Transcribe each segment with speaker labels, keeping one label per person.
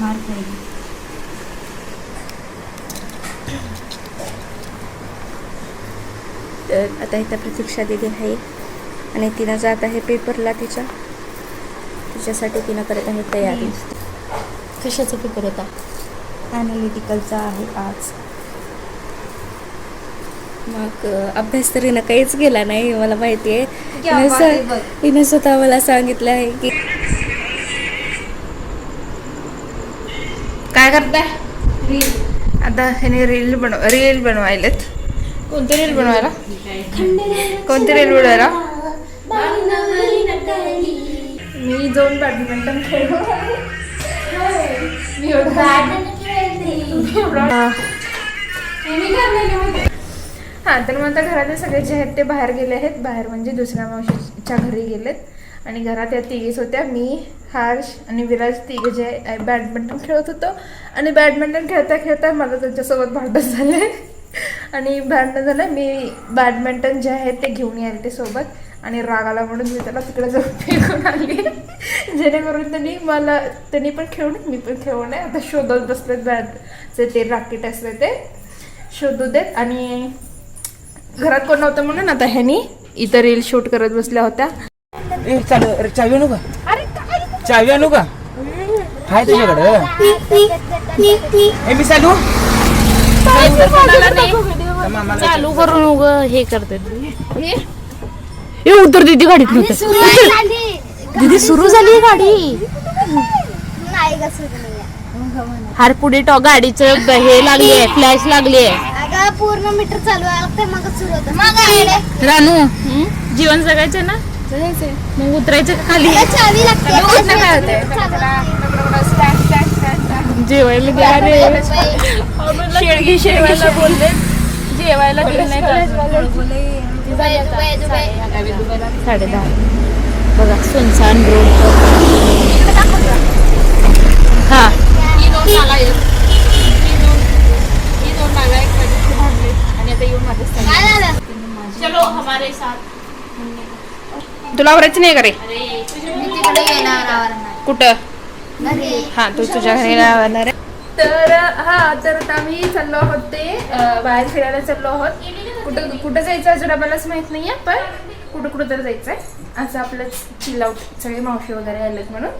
Speaker 1: मार खाएगी.
Speaker 2: तर आता इथं प्रतीक्षा दिली आहे आणि तिनं जात आहे पेपरला तिच्यासाठी तिनं करत आहे तयारी.
Speaker 1: कशाचा पेपर होता?
Speaker 2: ॲनालिटिकलचा आहे आज. मग अभ्यास तर हिनं काहीच केला नाही मला माहिती आहे. हिनं स्वतः मला सांगितलं आहे की
Speaker 3: काय करताय. आता ह्याने रील बनवायलेत. कोणते रील बनवायला? कोणते रील बनवायला? मी जाऊन बॅडमिंटन खेळलो. हां, तर मग आता घरातले सगळे जे आहेत ते बाहेर गेले आहेत. बाहेर म्हणजे दुसऱ्या मावशीच्या घरी गेलेत. आणि घरात या तिघीच होत्या, मी, हर्ष आणि विराज, तिघे जे बॅडमिंटन खेळत होतो. आणि बॅडमिंटन खेळता खेळता मला त्यांच्यासोबत भांडण झाले. आणि भांडण झालं, मी बॅडमिंटन जे आहे ते घेऊन यायला ते सोबत. आणि राग आला म्हणून मी त्याला तिकडे जाऊन फेकून आली. जेणेकरून त्यांनी पण खेळू नये, मी पण खेळू नये. आता शोधत बसलेत बॅटचे ते रॅकेट असले ते शोधू देत. आणि घरात कोण नव्हतं म्हणून आता ह्यानी इथं रील शूट करत बसल्या होत्या.
Speaker 4: चावी आणू का? चावी आणू का? हाय तुझ्याकडं? मी चालू
Speaker 1: चालू करून उग हे करते. हे उतर दीदी गाडीत दीदी सुरू झाली गाडी. हार पुढे गाडीचं हे लागली आहे, फ्लॅश लागली आहे.
Speaker 5: पूर्ण मीटर चालू आहे मग सुरू होतं.
Speaker 1: रानू जीवन जगायचं ना, मग उतरायचं खाली.
Speaker 5: चावी लागते.
Speaker 1: जेवायला द्या रे.
Speaker 3: शेळवायला बोलले, जेवायला दिलं नाही.
Speaker 1: 10:30 बघा सुनसान रोड. हा चलो हमारे साथ.
Speaker 3: तुला आवरायचं नाही का रे? कुठं? हा, तू तुझ्या घरी राहणार आहे. तर तर आता आम्ही चाललो आहोत ते बाहेर फिरायला चाललो आहोत. कुठं जायचं अजून आम्हालाच माहित नाहीये, पण कुठं तर जायचं आहे. असं आपलंच चिल आउट, सगळे मावशी वगैरे आलेत म्हणून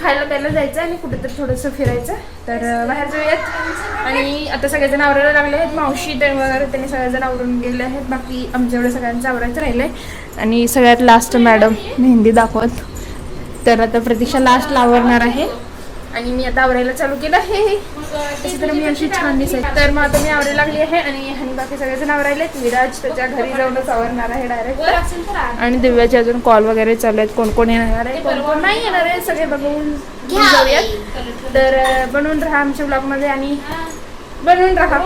Speaker 3: खायला प्यायला जायचं आणि कुठं तर थोडंसं फिरायचं. तर बाहेर जाऊयात. आणि आता सगळेजण आवरायला लागले आहेत. मावशी वगैरे त्यांनी सगळेजण आवरून गेले आहेत. बाकी आमच्याकडे सगळ्यांचं आवरायचं राहिलं आहे. आणि सगळ्यात लास्ट मॅडम मेहंदी दाखवत. तर आता प्रतीक्षा लास्टला आवरणार आहे आणि मी आता आवरायला चालू केलं आहे. तशी तर मी अशी छान दिसते. तर मग आता मी आवरायला लागली आहे आणि बाकी सगळेजण आवरायलेत. विराज त्याच्या घरी जाऊनच आवरणार आहे डायरेक्ट. आणि दिव्याचे अजून कॉल वगैरे चालू आहेत, कोण कोण येणार आहे, कोण कोण नाही येणार आहे, सगळे बघून जाऊयात. तर बनवून राहा आमच्या ब्लॉगमध्ये आणि बनवून राहा.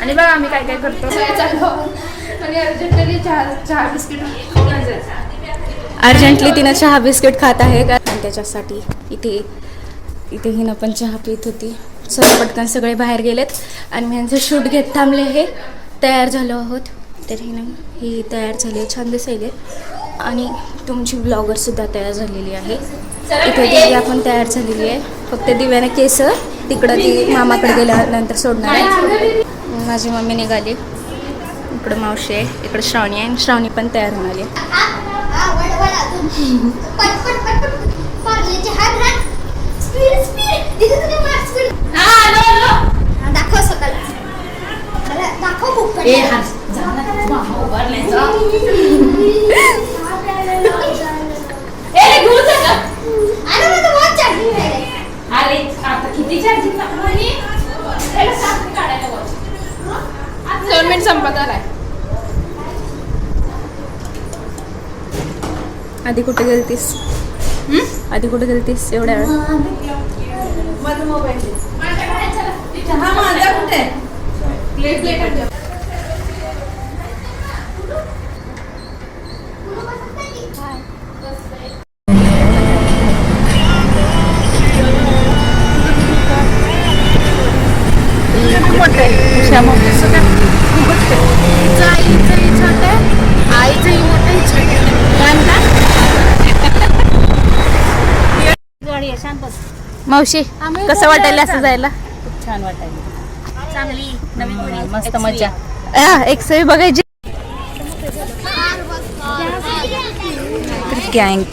Speaker 3: आणि बघा आम्ही काय काय करतो. आणि अर्जंटली चहा बिस्किट
Speaker 2: अर्जंटली तिनं चहा बिस्किट खात आहे का त्याच्यासाठी. इथे हिनं पण चहा पित होती. सगळं पटकन सगळे बाहेर गेलेत आणि मी यांचं शूट घेत थांबले हे. तयार झालो आहोत. तर ही तयार झाली आहे, छान दिसायले. आणि तुमची ब्लॉगरसुद्धा तयार झालेली आहे. इथे दिव्या पण तयार झालेली आहे. फक्त दिव्याने केस तिकडं ती मामाकडे गेल्यानंतर सोडणार आहे. माझी मम्मी निघाली. इकडं मावशी आहे, इकडं श्रावणी आहे. श्रावणी पण तयार होणार आहे.
Speaker 5: दाखव स्वतःला. दाखव बुक.
Speaker 1: किती चार्जिंग
Speaker 3: 2 मिनिट संपत आलाय.
Speaker 2: आधी कुठे गेलतीस? आधी कुठे गेलतीस एवढ्या वेळ?
Speaker 1: गाडी आहे, शांत बस. मावशी कसं वाटायला असं जायला?
Speaker 6: छान वाटायला, चांगली नवीन मस्त मजा.
Speaker 1: एक्सवी बघायची.
Speaker 2: गँग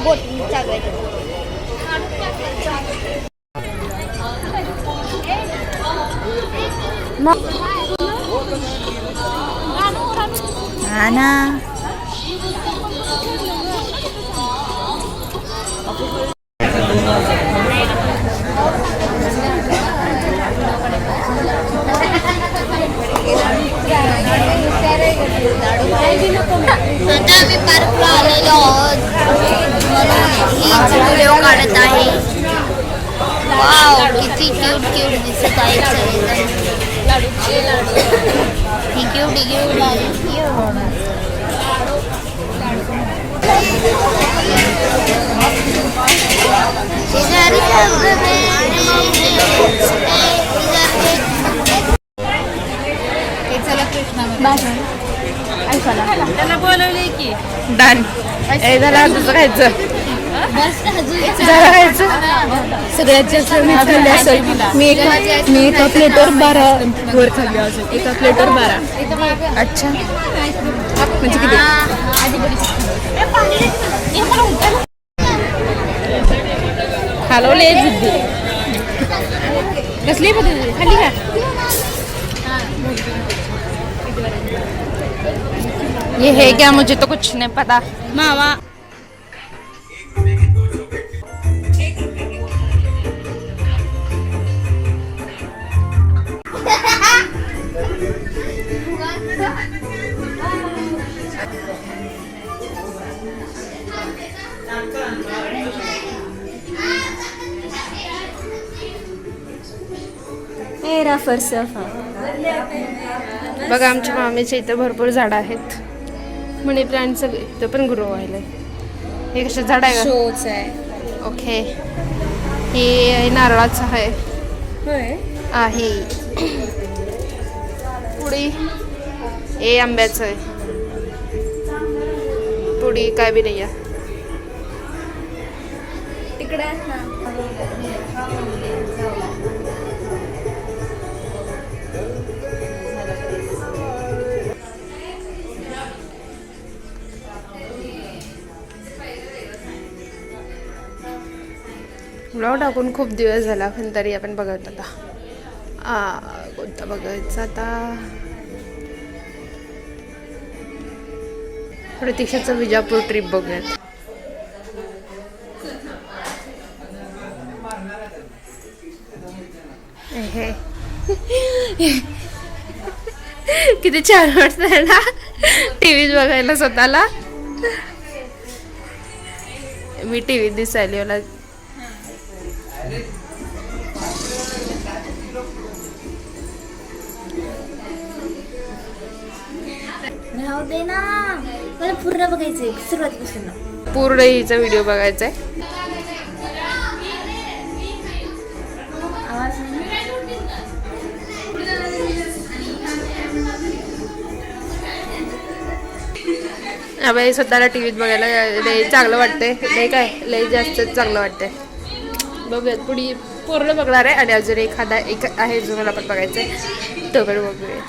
Speaker 5: बोटिंग चालू आहे.
Speaker 2: हा ना.
Speaker 5: आता आम्ही पार्कला आलेलो आहोत म्हणून हीच व्हिडिओ काढत आहे. वाव किती क्यूट क्यूट दिसत आहे सगळेजण. ही क्यूट क्यूट
Speaker 6: त्याला बोलवले की
Speaker 1: डन. ए झाला तुझं खायचं. जरा खायचं.
Speaker 2: सगळ्यात जास्त मी खाल्ली असेल. मी एका प्लेटवर 12 वर खाल्ली असेल. एका प्लेटवर 12.
Speaker 1: अच्छा.
Speaker 2: म्हणजे किती?
Speaker 1: हलवले जिद्दी. कसली पद्धती खाली का? ये है क्या? मुझे तो कुछ नहीं पता. मामा
Speaker 2: मेरा फलसफा.
Speaker 1: बघा आमच्या मामीच्या इथं भरपूर झाडं आहेत. मनी प्लांट सगळे इथं पण ग्रो व्हायला. हे कशा झाड आहे का?
Speaker 2: शोच आहे.
Speaker 1: ओके. हे नारळाचं आहे. आहे पुढे हे आंब्याचं आहे. पुढे काय बी नाही आहे.
Speaker 2: तिकडे
Speaker 1: ब्लॉग टाकून खूप दिवस झाला पण तरी आपण बघत आता. कोणता बघायचा आता? प्रतीक्षाचं विजापूर ट्रिप बघूयात. हे किती छान वाटतंय ना टीव्हीत बघायला स्वतःला. मी टीव्हीत दिसायली मला.
Speaker 5: राहू दे ना, मला पूर्ण बघायचंय सुरुवातीपासून.
Speaker 1: पूर्ण हिचा व्हिडिओ बघायचा आहे. अबे स्वतःला टीव्हीत बघायला लय चांगलं वाटतंय. लय काय लय जास्त चांगलं वाटतंय. बघूयात पुढे पूर्ण बघणार आहे आणि अजून एखादा एक आहे जो मला पण बघायचा आहे तो पण बघूया.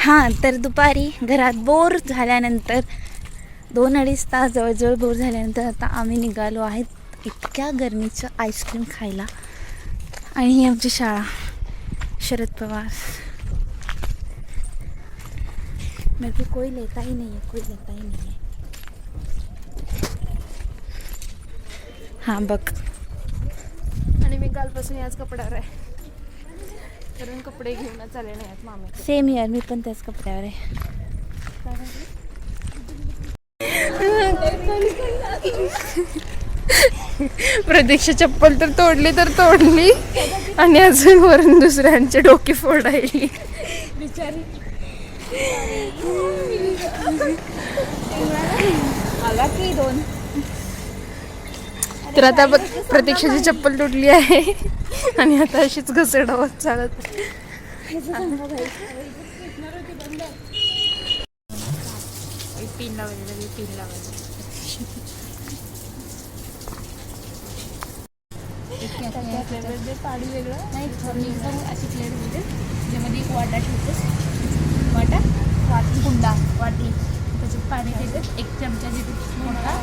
Speaker 2: हां, तर दुपारी घरात बोर झाल्यानंतर 2-2.5 तास जवळजवळ बोर झाल्यानंतर आता आम्ही निघालो आहेत इतक्या गरमीचं आईस्क्रीम खायला. आणि ही आमची शाळा शरद पवार. मेरे को कोई लेता ही नहीं है, कोई लेता ही नहीं है. हां बघ.
Speaker 1: आणि मी कालपासून याच कपड्यावर आहे कारण कपडे घेऊनच आले नाही आहेत मामी.
Speaker 2: सेम यार, मी पण त्याच कपड्यावर आहे.
Speaker 3: प्रतीक्षा चप्पल तर तोडली आणि अजून वरून दुसऱ्यांचे डोके फोडायली.
Speaker 2: आला की 2.
Speaker 3: तर आता प्रतीक्षाची चप्पल तुटली आहे आणि आता अशीच घसरडावत चालत.
Speaker 2: पिन लावायला पाणी वेगळं नाही अशी प्लेट होते ज्यामध्ये एक वाटा ठेवतेस वाटी त्याच्यात पाणी ठेवतात. 1 चमचा देते मोठा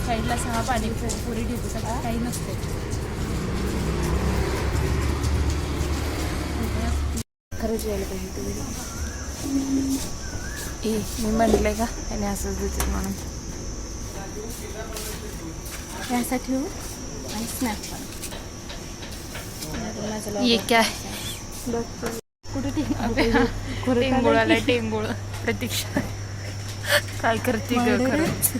Speaker 2: साईडला 6 पाणी पुरी ठेवते. सगळं काही नसते.
Speaker 3: खरंच यायला पाहिजे मी म्हणले का आणि असंच देते म्हणून.
Speaker 2: असं ठेवू आणि स्नॅप
Speaker 3: ये क्या
Speaker 2: कुठे
Speaker 3: टेंगुळ आला टेंगुळ. प्रतीक्षा काय करते ग खरंच.